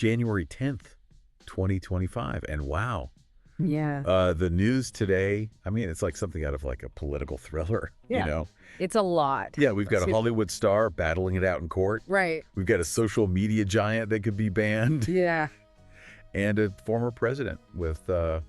January 10th, 2025. And wow. Yeah. The news today, I mean, it's like something out of like a political thriller, Yeah. you know? It's a lot. Yeah, we've got a Hollywood star battling it out in court. Right. We've got a social media giant that could be banned. Yeah. And a former president with a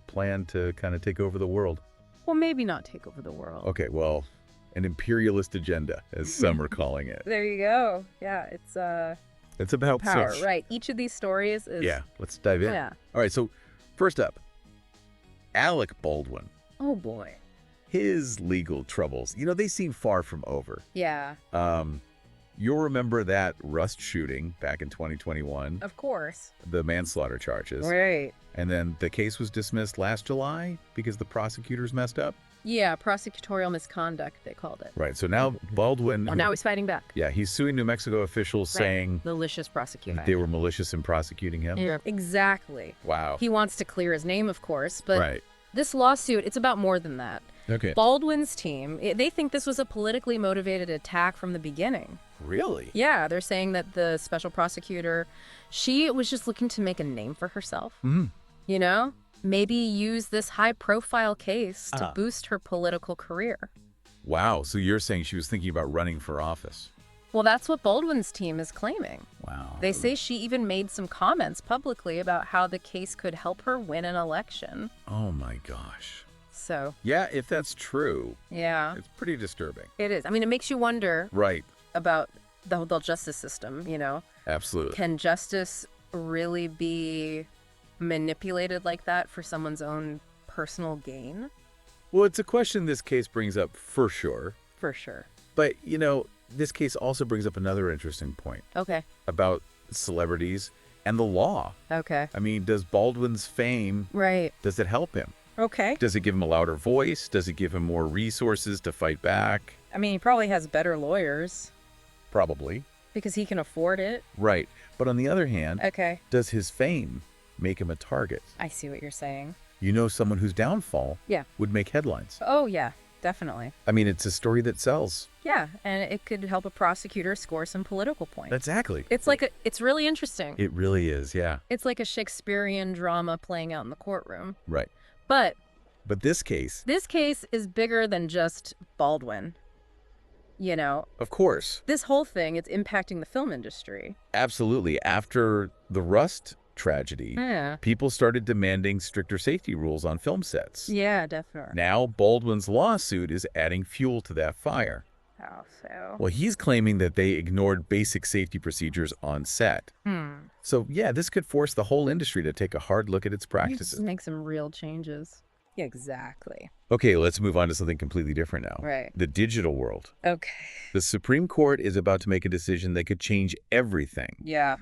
plan to kind of take over the world. Well, maybe not take over the world. Okay, well, an imperialist agenda, as some are calling it. There you go. Yeah, It's about power, such. right? Each of these stories is... Yeah, let's dive in. Yeah. All right, so first up, Alec Baldwin. Oh, boy. His legal troubles, you know, they seem far from over. Yeah. You'll remember that Rust shooting back in 2021, Of course. the manslaughter charges. Right. And then the case was dismissed last July because the prosecutors messed up. Yeah, prosecutorial misconduct, they called it. Right, so now Baldwin... Oh, now he's fighting back. Yeah, he's suing New Mexico officials saying Malicious prosecuting. they were malicious in prosecuting him. Yeah, exactly. Wow. He wants to clear his name, of course, but Right. this lawsuit, it's about more than that. Okay. Baldwin's team, they think this was a politically motivated attack from the beginning. Really? Yeah, they're saying that the special prosecutor, she was just looking to make a name for herself. Mm-hmm. You know? Maybe use this high-profile case to boost her political career. Wow, so you're saying she was thinking about running for office. Well, that's what Baldwin's team is claiming. Wow. They say she even made some comments publicly about how the case could help her win an election. Oh my gosh. So, Yeah, if that's true, yeah, it's pretty disturbing. it is. I mean, it makes you wonder Right. about the justice system, you know? Absolutely. Can justice really be manipulated like that for someone's own personal gain? Well, it's a question this case brings up for sure. For sure. But, you know, this case also brings up another interesting point Okay. about celebrities and the law. Okay. I mean, does Baldwin's fame, Right. does it help him? Okay. Does it give him a louder voice? Does it give him more resources to fight back? I mean, he probably has better lawyers Probably. because he can afford it. Right. But on the other hand, Okay. does his fame make him a target? I see what you're saying. You know, someone whose downfall Yeah. would make headlines. Oh, yeah, definitely. I mean, it's a story that sells. Yeah, and it could help a prosecutor score some political points. Exactly. It's really interesting. It really is, yeah. It's like a Shakespearean drama playing out in the courtroom. Right. But But this case, is bigger than just Baldwin. You know, of course, this whole thing, it's impacting the film industry. absolutely. After the Rust tragedy, Yeah. people started demanding stricter safety rules on film sets. Yeah, definitely. Now, Baldwin's lawsuit is adding fuel to that fire. How so? Well, he's claiming that they ignored basic safety procedures on set. So, yeah, this could force the whole industry to take a hard look at its practices. Make some real changes. Yeah, exactly. Okay, let's move on to something completely different now. Right. The digital world. Okay. The Supreme Court is about to make a decision that could change everything. Yeah.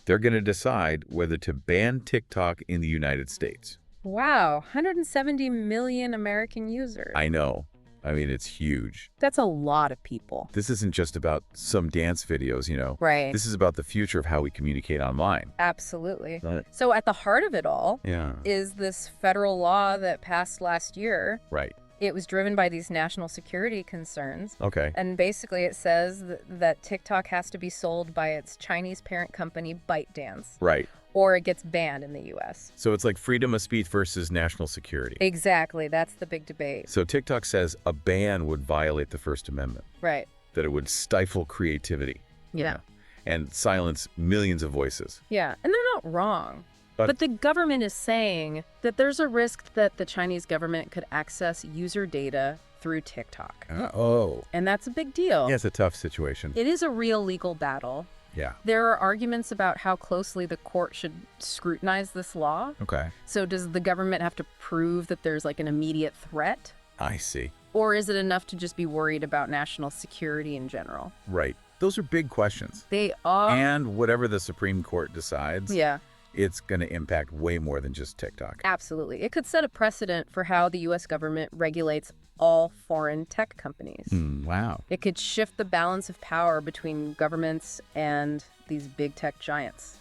They're going to decide whether to ban TikTok in the United States. Wow, 170 million American users. I know. I mean, it's huge. That's a lot of people. This isn't just about some dance videos, you know. Right. This is about the future of how we communicate online. Absolutely. Right. So at the heart of it all Yeah. is this federal law that passed last year. Right. It was driven by these national security concerns. Okay. And basically it says that TikTok has to be sold by its Chinese parent company, ByteDance, Right. or it gets banned in the U.S. So it's like freedom of speech versus national security. Exactly. That's the big debate. So TikTok says a ban would violate the First Amendment, Right. that it would stifle creativity Yeah. and silence millions of voices. Yeah. And they're not wrong. But- But the government is saying that there's a risk that the Chinese government could access user data through TikTok. Oh. And that's a big deal. Yeah, it's a tough situation. It is a real legal battle. Yeah. There are arguments about how closely the court should scrutinize this law. Okay. So does the government have to prove that there's like an immediate threat? I see. Or is it enough to just be worried about national security in general? Right. Those are big questions. They are. And whatever the Supreme Court decides, Yeah, it's going to impact way more than just TikTok. absolutely. It could set a precedent for how the U.S. government regulates all foreign tech companies. Wow. It could shift the balance of power between governments and these big tech giants.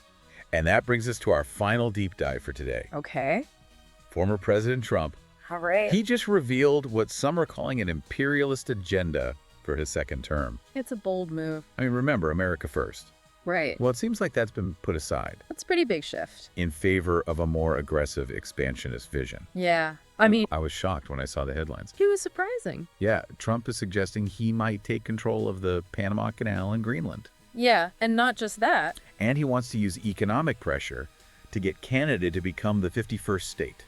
And that brings us to our final deep dive for today. Okay. Former President Trump, All right. he just revealed what some are calling an imperialist agenda for his second term. It's a bold move. I mean, remember, America first. Right. Well, it seems like that's been put aside That's a pretty big shift. in favor of a more aggressive expansionist vision. Yeah. I mean, I was shocked when I saw the headlines. it was surprising. Yeah, Trump is suggesting he might take control of the Panama Canal and Greenland. Yeah, and not just that. And he wants to use economic pressure to get Canada to become the 51st state.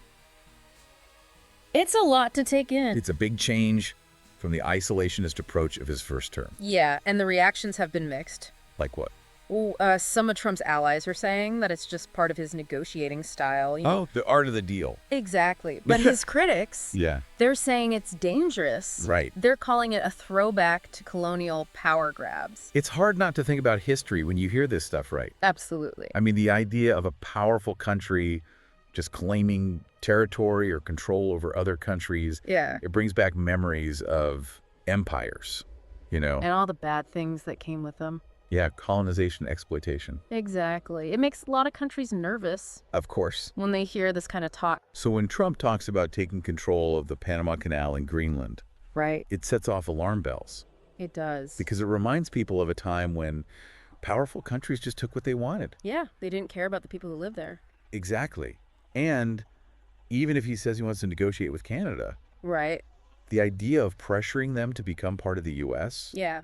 It's a lot to take in. It's a big change from the isolationist approach of his first term. Yeah, and the reactions have been mixed. Like what? Some of Trump's allies are saying that it's just part of his negotiating style. You know? Oh, the art of the deal. Exactly. But his critics, Yeah. they're saying it's dangerous. Right. They're calling it a throwback to colonial power grabs. It's hard not to think about history when you hear this stuff, right? Absolutely. I mean, the idea of a powerful country just claiming territory or control over other countries, Yeah. it brings back memories of empires, you know? And all the bad things that came with them. Yeah, colonization, exploitation. Exactly. It makes a lot of countries nervous Of course. when they hear this kind of talk. So when Trump talks about taking control of the Panama Canal and Greenland, Right. it sets off alarm bells It does. because it reminds people of a time when powerful countries just took what they wanted. Yeah, they didn't care about the people who live there. Exactly. And even if he says he wants to negotiate with Canada, Right. the idea of pressuring them to become part of the U.S., Yeah.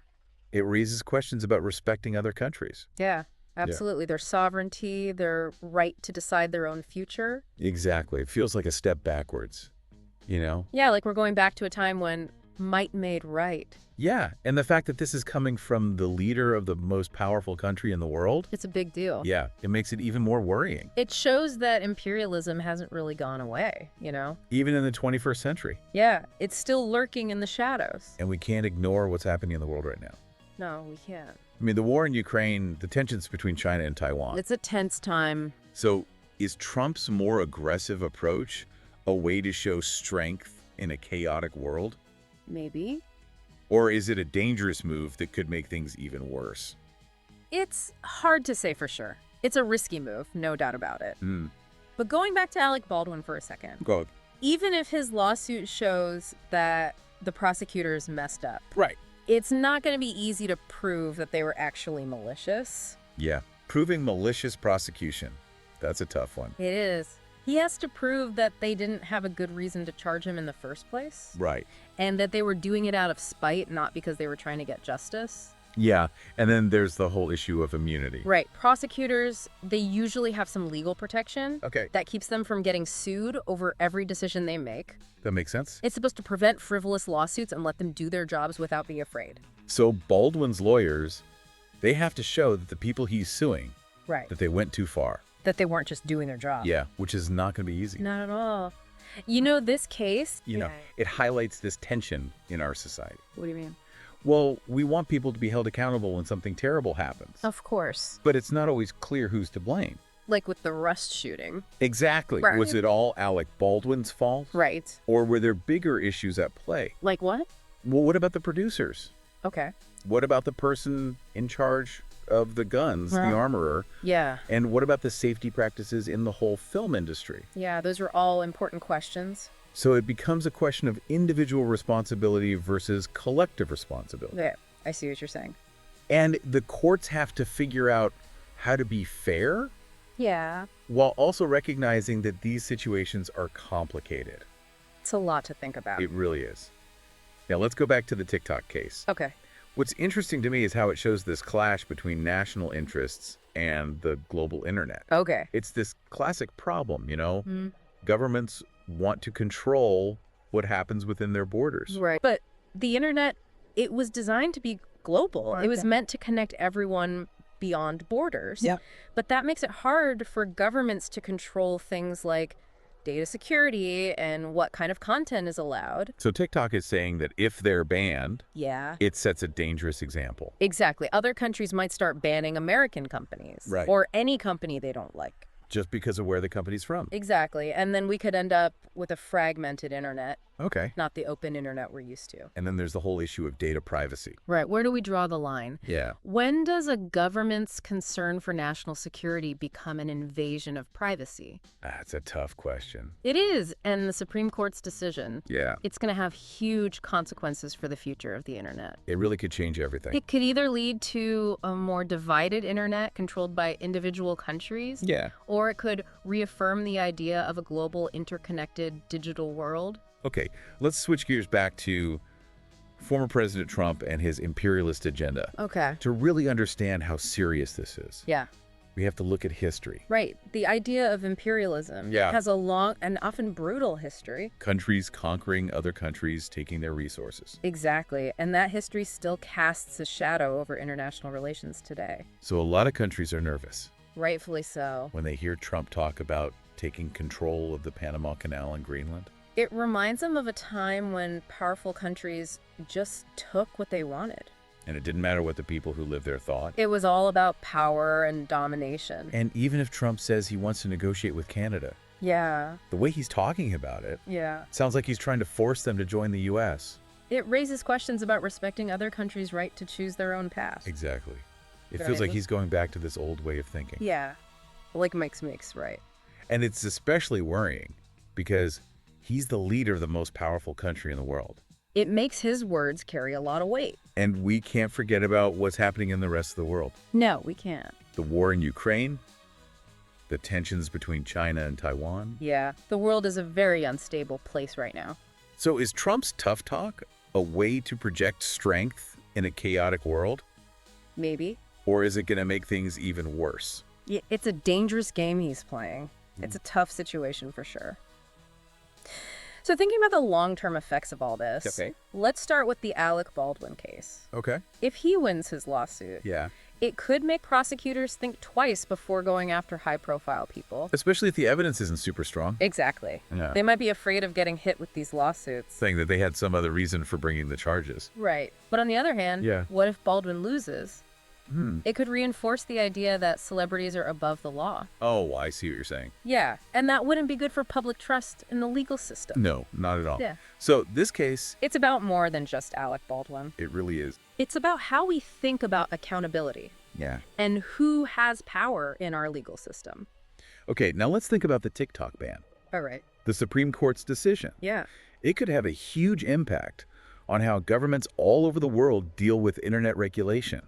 it raises questions about respecting other countries. Yeah. Absolutely. Their sovereignty, their right to decide their own future. Exactly. It feels like a step backwards, you know? Yeah, like we're going back to a time when might made right. Yeah. And the fact that this is coming from the leader of the most powerful country in the world, It's a big deal. yeah, it makes it even more worrying, It shows that imperialism hasn't really gone away, you know? even in the 21st century. Yeah, it's still lurking in the shadows. And we can't ignore what's happening in the world right now. No, we can't. I mean, the war in Ukraine, the tensions between China and Taiwan. It's a tense time. So is Trump's more aggressive approach a way to show strength in a chaotic world? Maybe. Or is it a dangerous move that could make things even worse? It's hard to say for sure. It's a risky move, no doubt about it. Hmm. But going back to Alec Baldwin for a second, Go. even if his lawsuit shows that the prosecutors messed up, Right. it's not going to be easy to prove that they were actually malicious. Yeah. Proving malicious prosecution. That's a tough one. It is. He has to prove that they didn't have a good reason to charge him in the first place, Right. and that they were doing it out of spite, not because they were trying to get justice. Yeah. And then there's the whole issue of immunity. Right. Prosecutors, they usually have some legal protection Okay. that keeps them from getting sued over every decision they make. That makes sense. It's supposed to prevent frivolous lawsuits and let them do their jobs without being afraid. So Baldwin's lawyers, they have to show that the people he's suing, Right. that they went too far. That they weren't just doing their job. Yeah. Which is not going to be easy. Not at all. You know, this case... You know, it highlights this tension in our society. What do you mean? Well, we want people to be held accountable when something terrible happens. Of course. But it's not always clear who's to blame. Like with the Rust shooting. Exactly. Right. Was it all Alec Baldwin's fault? Right. Or were there bigger issues at play? Like what? Well, what about the producers? Okay. What about the person in charge of the guns, the Well- armorer? Yeah. And what about the safety practices in the whole film industry? Yeah, those are all important questions. So it becomes a question of individual responsibility versus collective responsibility. Okay, I see what you're saying. And the courts have to figure out how to be fair Yeah. while also recognizing that these situations are complicated. It's a lot to think about. It really is. Now let's go back to the TikTok case. Okay. What's interesting to me is how it shows this clash between national interests and the global internet. Okay. It's this classic problem, you know? Mm. Governments want to control what happens within their borders. Right. But the internet, it was designed to be global. It was Okay. meant to connect everyone beyond borders. Yep. But that makes it hard for governments to control things like data security and what kind of content is allowed. So TikTok is saying that if they're banned, Yeah. it sets a dangerous example. Exactly. Other countries might start banning American companies Right. or any company they don't like. just because of where the company's from. Exactly. And then we could end up with a fragmented internet, Okay. not the open internet we're used to. And then there's the whole issue of data privacy. Right. Where do we draw the line? Yeah. When does a government's concern for national security become an invasion of privacy? That's a tough question. It is. And the Supreme Court's decision, Yeah. it's going to have huge consequences for the future of the internet. It really could change everything. It could either lead to a more divided internet controlled by individual countries, Yeah. or it could reaffirm the idea of a global, interconnected digital world. Okay, let's switch gears back to former President Trump and his imperialist agenda. Okay. To really understand how serious this is, Yeah. we have to look at history. Right. The idea of imperialism Yeah. has a long and often brutal history. Countries conquering other countries, taking their resources. Exactly. And that history still casts a shadow over international relations today. So a lot of countries are nervous Rightfully so. when they hear Trump talk about taking control of the Panama Canal and Greenland. It reminds them of a time when powerful countries just took what they wanted. And it didn't matter what the people who lived there thought. It was all about power and domination. And even if Trump says he wants to negotiate with Canada, Yeah. the way he's talking about it Yeah. sounds like he's trying to force them to join the U.S. It raises questions about respecting other countries' right to choose their own path. Exactly. It Right. feels like he's going back to this old way of thinking. Yeah. Like Mike's makes, right? And it's especially worrying because he's the leader of the most powerful country in the world. It makes his words carry a lot of weight. And we can't forget about what's happening in the rest of the world. No, we can't. The war in Ukraine, the tensions between China and Taiwan. Yeah. The world is a very unstable place right now. So is Trump's tough talk a way to project strength in a chaotic world? Maybe. Or is it going to make things even worse? Yeah, it's a dangerous game he's playing. It's a tough situation for sure. So thinking about the long-term effects of all this, Okay. let's start with the Alec Baldwin case. Okay. If he wins his lawsuit, Yeah. it could make prosecutors think twice before going after high-profile people. Especially if the evidence isn't super strong. Exactly. Yeah. They might be afraid of getting hit with these lawsuits. Saying that they had some other reason for bringing the charges. Right. But on the other hand, Yeah. what if Baldwin loses? Hmm. It could reinforce the idea that celebrities are above the law. Oh, I see what you're saying. Yeah, and that wouldn't be good for public trust in the legal system. No, not at all. Yeah. So this case, It's about more than just Alec Baldwin. it really is. It's about how we think about accountability Yeah. and who has power in our legal system. Okay, now let's think about the TikTok ban. All right. The Supreme Court's decision. Yeah. It could have a huge impact on how governments all over the world deal with internet regulation.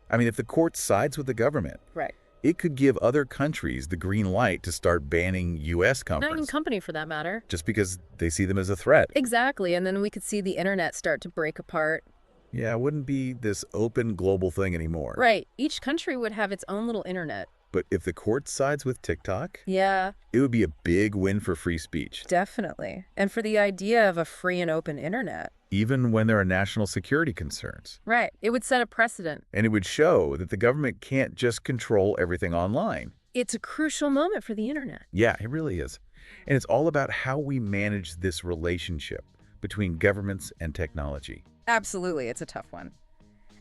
I mean, if the court sides with the government, Right. it could give other countries the green light to start banning U.S. Not even companies company for that matter. just because they see them as a threat. Exactly. And then we could see the internet start to break apart. Yeah, it wouldn't be this open global thing anymore. Right. Each country would have its own little internet. But if the court sides with TikTok, Yeah, it would be a big win for free speech, definitely. And for the idea of a free and open internet. even when there are national security concerns. Right. It would set a precedent. And it would show that the government can't just control everything online. It's a crucial moment for the internet. Yeah, it really is. And it's all about how we manage this relationship between governments and technology. Absolutely. It's a tough one.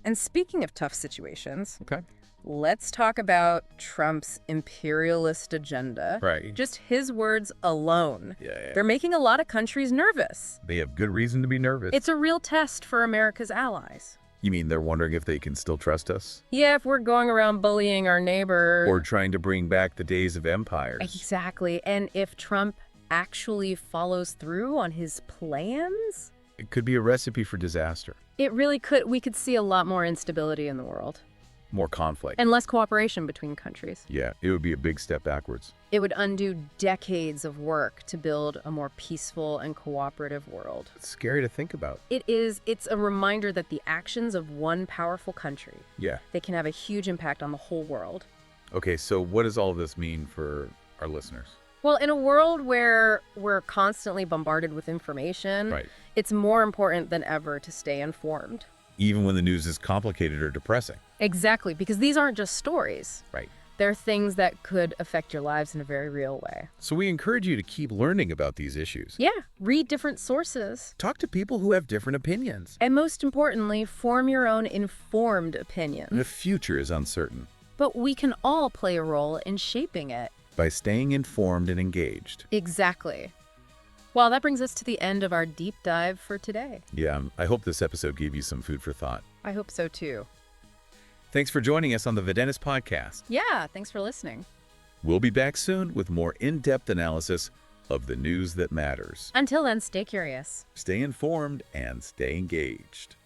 And speaking of tough situations, Okay. let's talk about Trump's imperialist agenda. Right. Just his words alone. Yeah. They're making a lot of countries nervous. They have good reason to be nervous. It's a real test for America's allies. You mean they're wondering if they can still trust us? Yeah, if we're going around bullying our neighbor. Or trying to bring back the days of empires? Exactly. And if Trump actually follows through on his plans, It could be a recipe for disaster. it really could. We could see a lot more instability in the world More conflict. and less cooperation between countries. Yeah, it would be a big step backwards. It would undo decades of work to build a more peaceful and cooperative world. It's scary to think about. It's a reminder that the actions of one powerful country, Yeah. they can have a huge impact on the whole world. Okay, so what does all of this mean for our listeners? Well, in a world where we're constantly bombarded with information, Right. it's more important than ever to stay informed. Even when the news is complicated or depressing. Exactly, because these aren't just stories. Right. They're things that could affect your lives in a very real way. So we encourage you to keep learning about these issues. Yeah, read different sources. Talk to people who have different opinions. And most importantly, form your own informed opinion. The future is uncertain. But we can all play a role in shaping it. by staying informed and engaged. Exactly. Well, that brings us to the end of our deep dive for today. Yeah, I hope this episode gave you some food for thought. I hope so too. Thanks for joining us on the Videntis podcast. Yeah, thanks for listening. We'll be back soon with more in-depth analysis of the news that matters. Until then, stay curious. Stay informed and stay engaged.